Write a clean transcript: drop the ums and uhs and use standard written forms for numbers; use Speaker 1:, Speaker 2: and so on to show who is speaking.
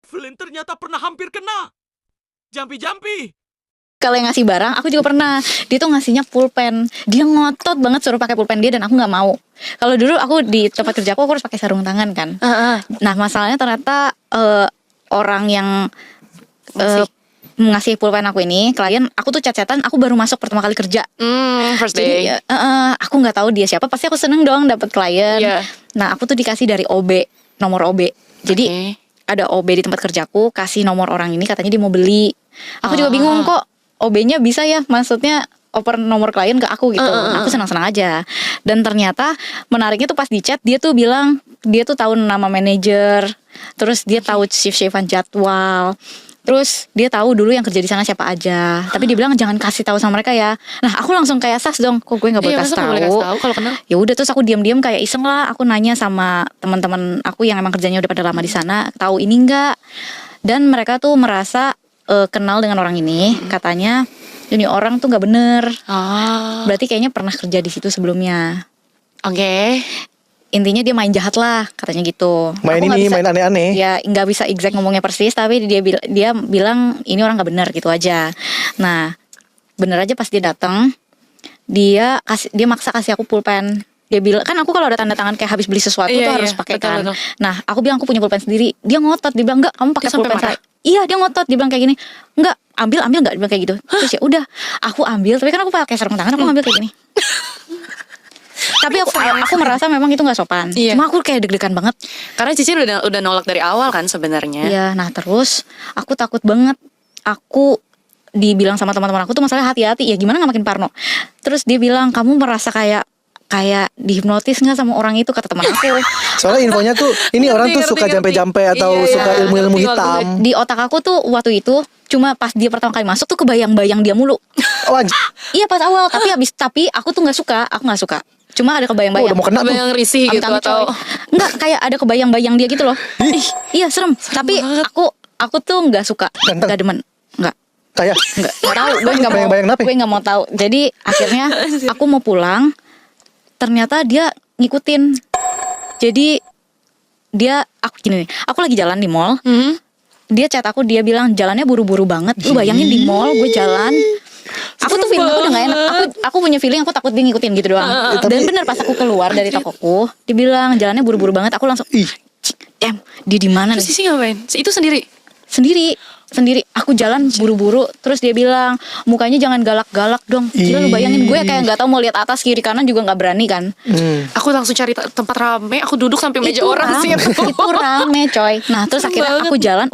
Speaker 1: Flynn ternyata pernah hampir kena. Jampi-jampi.
Speaker 2: Kalau yang ngasih barang, aku juga pernah. Dia tuh ngasihnya pulpen. Dia ngotot banget suruh pakai pulpen dia dan aku nggak mau. Kalau dulu aku di tempat kerja aku harus pakai sarung tangan kan. Nah masalahnya ternyata orang yang ngasih pulpen aku ini, klien, aku tuh chat-chatan, aku baru masuk pertama kali kerja.
Speaker 3: First day.
Speaker 2: Jadi aku nggak tahu dia siapa, pasti aku seneng dong dapet klien.
Speaker 3: Yeah.
Speaker 2: Nah aku tuh dikasih dari OB, nomor OB. Jadi ada OB di tempat kerjaku, kasih nomor orang ini, katanya dia mau beli. Aku juga bingung kok OB-nya bisa ya, maksudnya oper nomor klien ke aku gitu. Aku senang-senang aja. Dan ternyata menariknya tuh pas di chat dia tuh bilang dia tuh tahu nama manajer, terus dia tahu shift-shiftan jadwal. Terus dia tahu dulu yang kerja di sana siapa aja. Tapi dia bilang jangan kasih tahu sama mereka ya. Nah, aku langsung kayak sas dong. Kok gue enggak boleh kasih tahu?
Speaker 3: Kalau kenal.
Speaker 2: Ya udah, terus aku diam-diam kayak iseng lah. Aku nanya sama teman-teman aku yang emang kerjanya udah pada lama di sana, tahu ini enggak? Dan mereka tuh merasa kenal dengan orang ini. Katanya ini orang tuh enggak bener. Berarti kayaknya pernah kerja di situ sebelumnya.
Speaker 3: Oke.
Speaker 2: Intinya dia main jahat lah, katanya gitu.
Speaker 4: Main
Speaker 2: Aku
Speaker 4: ini,
Speaker 2: bisa,
Speaker 4: main aneh-aneh.
Speaker 2: Ya nggak bisa exact ngomongnya persis, tapi dia bilang ini orang nggak benar gitu aja. Nah, bener aja pas dia datang, dia maksa kasih aku pulpen. Dia bilang kan aku kalau ada tanda tangan kayak habis beli sesuatu tuh harus pakai kan.
Speaker 3: Betul.
Speaker 2: Nah, aku bilang aku punya pulpen sendiri. Dia ngotot, dia bilang enggak, kamu pakai pulpen saya. Iya, dia ngotot, dia bilang kayak gini. Enggak, ambil enggak, dia bilang kayak gitu. Terus ya udah, aku ambil, tapi kan aku pakai sarung tangan, aku ambil kayak gini. Tapi aku merasa memang itu nggak sopan. Cuma aku kayak deg-degan banget.
Speaker 3: Karena Cici udah nolak dari awal kan sebenarnya.
Speaker 2: Iya, nah terus aku takut banget. Aku dibilang sama teman-teman aku tuh masalah hati-hati. Ya gimana nggak makin parno. Terus dia bilang kamu merasa kayak dihipnotis nggak sama orang itu, kata teman aku.
Speaker 4: Soalnya infonya tuh ini orang tuh suka jampe-jampe atau suka ilmu-ilmu hitam.
Speaker 2: Di otak aku tuh waktu itu cuma pas dia pertama kali masuk tuh kebayang-bayang dia mulu. Iya pas awal, tapi aku tuh nggak suka. Cuma ada kebayang-bayang.
Speaker 4: Udah mau kena tuh.
Speaker 3: Kebayang risih gitu atau
Speaker 2: enggak, kayak ada kebayang-bayang dia gitu loh. Iya serem. Tapi aku tuh nggak suka, nggak demen, nggak tahu. Gue nggak mau tahu. Jadi akhirnya aku mau pulang, ternyata dia ngikutin. Jadi aku lagi jalan di mall. Dia chat aku, dia bilang jalannya buru-buru banget. Lu bayangin di mall gue jalan. Aku tuh feeling aku udah gak enak. Aku punya feeling aku takut dia ngikutin gitu doang. Dan bener pas aku keluar dari tokoku, dia bilang jalannya buru-buru banget. Aku langsung dia di mana nih?
Speaker 3: Terus Cici ngapain? Itu sendiri?
Speaker 2: Sendiri. Aku jalan buru-buru. Terus dia bilang mukanya jangan galak-galak dong. Gila lu bayangin, gue kayak gak tahu mau lihat atas kiri kanan juga gak berani kan.
Speaker 3: Aku langsung cari tempat rame. Aku duduk sampai meja orang sih.
Speaker 2: Itu rame coy. Nah terus akhirnya aku jalan